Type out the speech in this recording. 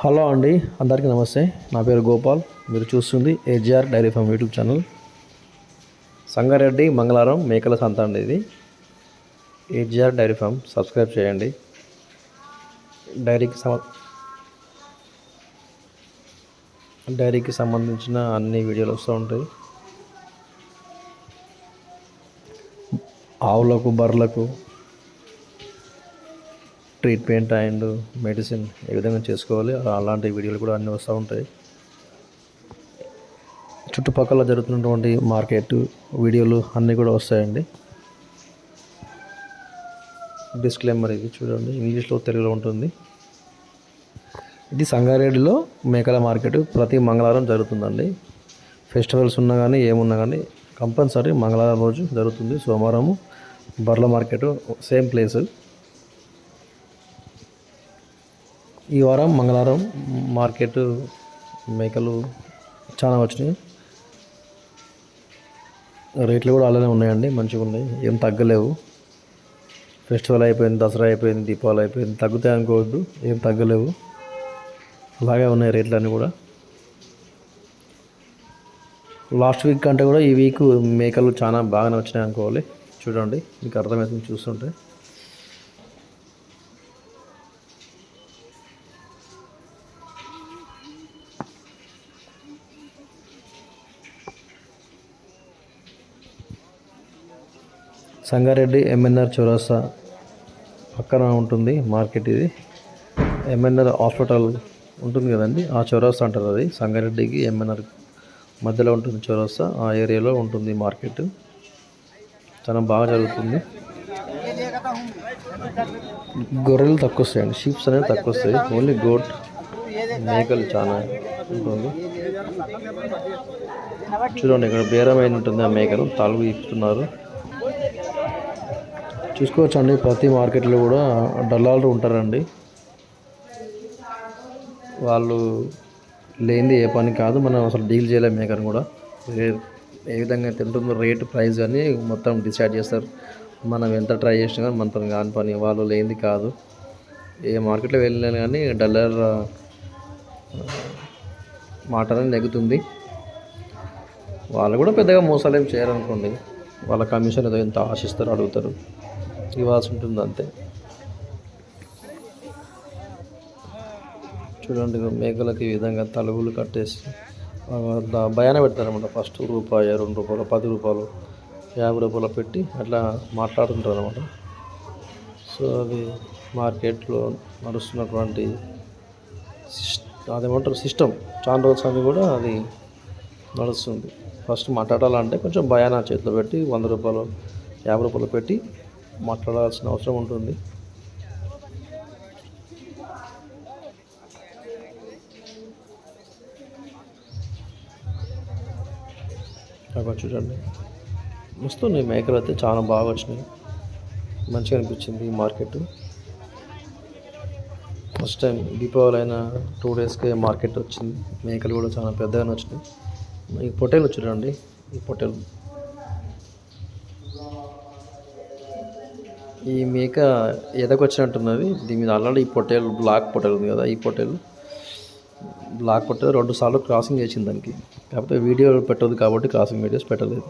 Hello అండి, అందరికీ నమస్తే. నా పేరు గోపాల్. మీరు చూస్తుంది AGR dairy farm YouTube channel. Sangareddy మంగళవారం మేకల సంత అండి ఇది. ఏజిఆర్ డైరీ ఫామ్ సబ్స్క్రైబ్ చేయండి. డైరీకి సంబంధించిన అన్ని వీడియోలు వస్తూ ఉంటాయి. ఆవులకు, బర్రెలకు ట్రీట్మెంట్ అండ్ మెడిసిన్ ఏ విధంగా చేసుకోవాలి అలాంటి వీడియోలు కూడా అన్నీ వస్తూ ఉంటాయి. చుట్టుపక్కల జరుగుతున్నటువంటి మార్కెట్ వీడియోలు అన్నీ కూడా వస్తాయండి. డిస్క్లైమర్ ఇది చూడండి, ఇంగ్లీష్లో తెలుగులో ఉంటుంది. ఇది సంగారెడ్డిలో మేకల మార్కెట్ ప్రతి మంగళవారం జరుగుతుందండి. ఫెస్టివల్స్ ఉన్నా కానీ ఏమున్నా కానీ కంపల్సరీ మంగళవారం రోజు జరుగుతుంది. సోమవారము బర్ల మార్కెట్ సేమ్ ప్లేస్. ఈ వారం మంగళవారం మార్కెట్ మేకలు చాలా వచ్చినాయి. రేట్లు కూడా అలానే ఉన్నాయండి, మంచిగా ఉన్నాయి, ఏం తగ్గలేవు. ఫెస్టివల్ అయిపోయింది, దసరా అయిపోయింది, దీపావళి అయిపోయింది, తగ్గుతాయి అనుకోవద్దు, ఏం తగ్గలేవు, అలాగే ఉన్నాయి రేట్లన్నీ కూడా. లాస్ట్ వీక్ కంటే కూడా ఈ వీక్ మేకలు చాలా బాగానే వచ్చినాయి అనుకోవాలి. చూడండి, మీకు అర్థమవుతుంది చూస్తుంటే. సంగారెడ్డి ఎంఎన్ఆర్ చౌరస్తా పక్కన ఉంటుంది మార్కెట్ ఇది. ఎంఎన్ఆర్ హాస్పిటల్ ఉంటుంది కదండి, ఆ చౌరస్తా అంటారు అది. సంగారెడ్డికి ఎంఎన్ఆర్ మధ్యలో ఉంటుంది చౌరస్తా, ఆ ఏరియాలో ఉంటుంది మార్కెట్. చాలా బాగా జరుగుతుంది. గొర్రెలు తక్కువ వస్తాయండి, షీప్స్ అనేవి తక్కువ వస్తాయి. ఓన్లీ గోట్ మేకలు చాలా ఉంటుంది. చూడండి, ఇక్కడ బేరమైన ఉంటుంది, ఆ మేకలు తాలుగు ఇస్తున్నారు. చూసుకోవచ్చండి, ప్రతి మార్కెట్లో కూడా దళారులు ఉంటారండి. వాళ్ళు లేనిది ఏ పని కాదు, మనం అసలు డీల్ చేయలేము. మేకను కూడా ఏ విధంగా తింటుందో రేటు, ప్రైస్ అని మొత్తం డిసైడ్ చేస్తారు. మనం ఎంత ట్రై చేసినా కానీ మనతో కాని పని, వాళ్ళు లేనిది కాదు. ఏ మార్కెట్లో వెళ్ళినా కానీ డల్లర్ మాట అనేది నెగ్గుతుంది. వాళ్ళు కూడా పెద్దగా మోసాలు ఏం చేయరనుకోండి. వాళ్ళ కమిషన్ ఏదో ఎంత ఆశిస్తారో అడుగుతారు, ఇవ్వాల్సి ఉంటుంది అంతే. చూడండి, మేకలకి ఈ విధంగా తలుగులు కట్టేసి భయాన పెడతారనమాట. ఫస్ట్ రూపాయి, 2 రూపాయలు, 10 రూపాయలు, 50 రూపాయలు పెట్టి అట్లా మాట్లాడుతుంటారు అనమాట. సో అది మార్కెట్లో నడుస్తున్నటువంటి అదేమంటారు సిస్టమ్. చాలా రోజులు అని కూడా అది నడుస్తుంది. ఫస్ట్ మాట్లాడాలంటే కొంచెం భయాన చేతిలో పెట్టి 100 రూపాయలు, 50 రూపాయలు పెట్టి మాట్లాడాల్సిన అవసరం ఉంటుంది. అక్కడ చూడండి, వస్తున్నాయి మేకలు అయితే చాలా బాగా వచ్చినాయి. మంచిగా అనిపించింది ఈ మార్కెట్. ఫస్ట్ టైం దీపావళి అయిన 2 డేస్కే మార్కెట్ వచ్చింది. మేకలు కూడా చాలా పెద్దగానే వచ్చినాయి. ఈ పొట్టేలు చూడండి, ఈ పొట్టేలు, ఈ మేక ఎదకొచ్చినట్టున్నది. దీని మీద ఆల్రెడీ ఈ పొట్టేలు, బ్లాక్ పొట్టేలు ఉంది కదా, ఈ పొట్టేలు బ్లాక్ పొట్టేలు 2 సార్లు క్రాసింగ్ చేసింది దానికి. కాకపోతే వీడియో పెట్టదు కాబట్టి క్రాసింగ్ వీడియోస్ పెట్టలేదు.